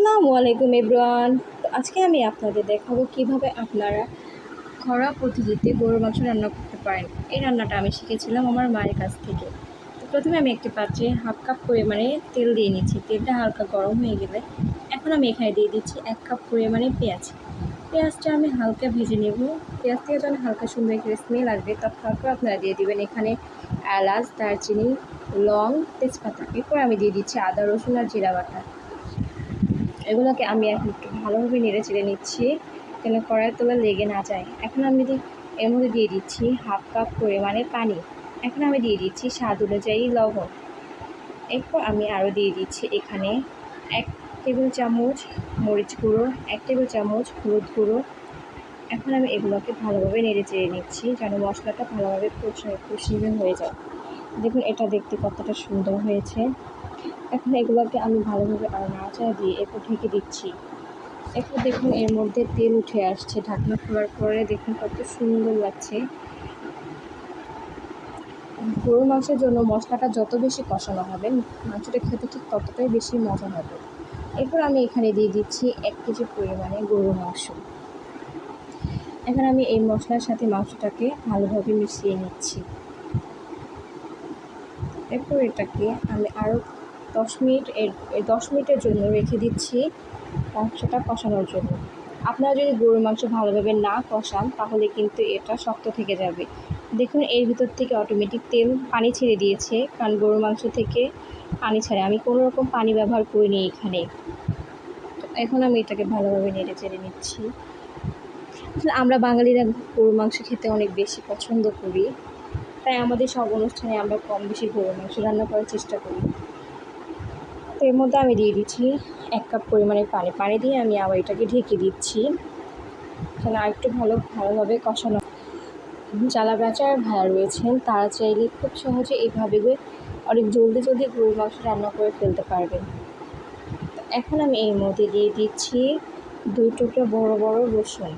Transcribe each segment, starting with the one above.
আসসালামু আলাইকুম এভরিওয়ান। তো আজকে আমি আপনাদের দেখাবো কিভাবে আপনারা ঘরোয়া পদ্ধতিতে গরুর মাংস রান্না করতে পারেন। এই রান্নাটা আমি শিখেছিলাম আমার মায়ের কাছ থেকে। তো প্রথমে আমি একটি পাত্রে হাফ কাপ পরিমাণে তেল দিয়ে নিচ্ছি। তেলটা হালকা গরম হয়ে গেলে এখন আমি এখানে দিয়ে দিচ্ছি 1 কাপ পরিমাণে পেঁয়াজ। পেঁয়াজটা আমি হালকা ভেজে নেব। পেঁয়াজ থেকে যখন হালকা সুন্দর একটা স্মেল আসবে তারপর আপনারা দিয়ে দেবেন এখানে এলাচ, দারচিনি, লং, তেজপাতা। এরপর আমি দিয়ে দিচ্ছি আদা, রসুন আর জিরা বাটা। এগুলোকে আমি এখন একটু ভালোভাবে নেড়ে চেড়ে নিচ্ছি যেন কড়াইয়ের তলায় লেগে না যায়। এখন আমি এর মধ্যে দিয়ে দিচ্ছি হাফ কাপ পরিমাণে পানি। এখন আমি দিয়ে দিচ্ছি স্বাদ অনুযায়ী লবণ। এরপর আমি আরও দিয়ে দিচ্ছি এখানে 1 টেবিল চামচ মরিচ গুঁড়ো, 1 টেবিল চামচ হলুদ গুঁড়ো। এখন আমি এগুলোকে ভালোভাবে নেড়ে চেড়ে নিচ্ছি যেন মশলাটা ভালোভাবে কষিয়ে হয়ে যায়। দেখুন এটা দেখতে কতটা সুন্দর হয়েছে। এখন এগুলোকে আমি ভালোভাবে আর নাড়াচাড়া দিয়ে এরপর ঢেকে দিচ্ছি। এরপর দেখুন এর মধ্যে তেল উঠে আসছে। ঢাকনা খোলার পরে দেখুন কত সুন্দর লাগছে। গরুর মাংসের জন্য মশলাটা যত বেশি কষানো হবে মাংসটা খেতে ঠিক ততটাই বেশি মজা হবে। এরপর আমি এখানে দিয়ে দিচ্ছি 1 কেজি পরিমাণে গরুর মাংস। এখন আমি এই মশলার সাথে মাংসটাকে ভালোভাবে মিশিয়ে নিচ্ছি। এরপর এটাকে আমি আরও 10 মিনিটের জন্য রেখে দিচ্ছি মাংসটা কষানোর জন্য। আপনারা যদি গরুর মাংস ভালোভাবে না কষান তাহলে কিন্তু এটা শক্ত থেকে যাবে। দেখুন এর ভিতর থেকে অটোমেটিক পানি ছেড়ে দিয়েছে, কারণ গরুর মাংস থেকে পানি ছাড়ে। আমি কোনো রকম পানি ব্যবহার করিনি এখানে। এখন আমি এটাকে ভালোভাবে নেড়ে চেড়ে নিচ্ছি। আসলে আমরা বাঙালিরা গরুর মাংস খেতে অনেক বেশি পছন্দ করি, তাই আমাদের সব অনুষ্ঠানে আমরা কম বেশি গরুর মাংস রান্না করার চেষ্টা করি। তো এর মধ্যে আমি দিয়ে দিচ্ছি 1 কাপ পরিমাণে পানি দিয়ে আমি আবার এটাকে ঢেকে দিচ্ছি যেন আরেকটু ভালোভাবে কষানো। যারা ব্যাচেলর ভাইয়া রয়েছেন তারা চাইলে খুব সহজে এইভাবে অনেক জলদি গরুর মাংস রান্না করে ফেলতে পারবেন। এখন আমি এর মধ্যে দিয়ে দিচ্ছি 2 টুকরো বড় রসুন।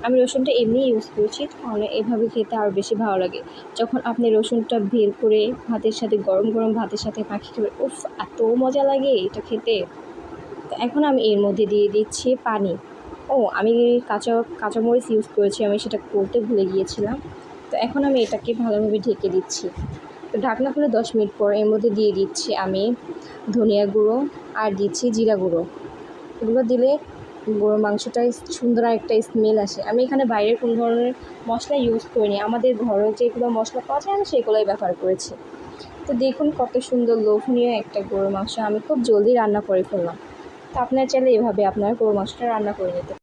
আমি রসুনটা এমনি ইউজ করছি, তাহলে এভাবে খেতে আরও বেশি ভালো লাগে। যখন আপনি রসুনটা বের করে ভাতের সাথে গরম ভাতের সাথে মাখিয়ে খাবেন, উফ এত মজা লাগে এটা খেতে। তো এখন আমি এর মধ্যে দিয়ে দিচ্ছি পানি। আমি কাঁচামরিচ ইউজ করেছি, আমি সেটা করতে ভুলে গিয়েছিলাম। তো এখন আমি এটাকে ভালোভাবে ঢেকে দিচ্ছি। তো ঢাকনা খুলে 10 মিনিট পর এর মধ্যে দিয়ে দিচ্ছি আমি ধনিয়া গুঁড়ো আর দিচ্ছি জিরা গুঁড়ো। এগুলো দিলে গরুর মাংসটায় সুন্দর একটা স্মেল আসে। আমি এখানে বাইরের কোনো ধরনের মশলা ইউজ করিনি, আমাদের ঘরে যেগুলো মশলা পাওয়া যায় আমি সেগুলোই ব্যবহার করেছি। তো দেখুন কত সুন্দর লোভনীয় একটা গরুর মাংস আমি খুব জলদি রান্না করে ফেললাম। তো আপনারা চাইলে এভাবে আপনারা গরুর মাংসটা রান্না করে নিতে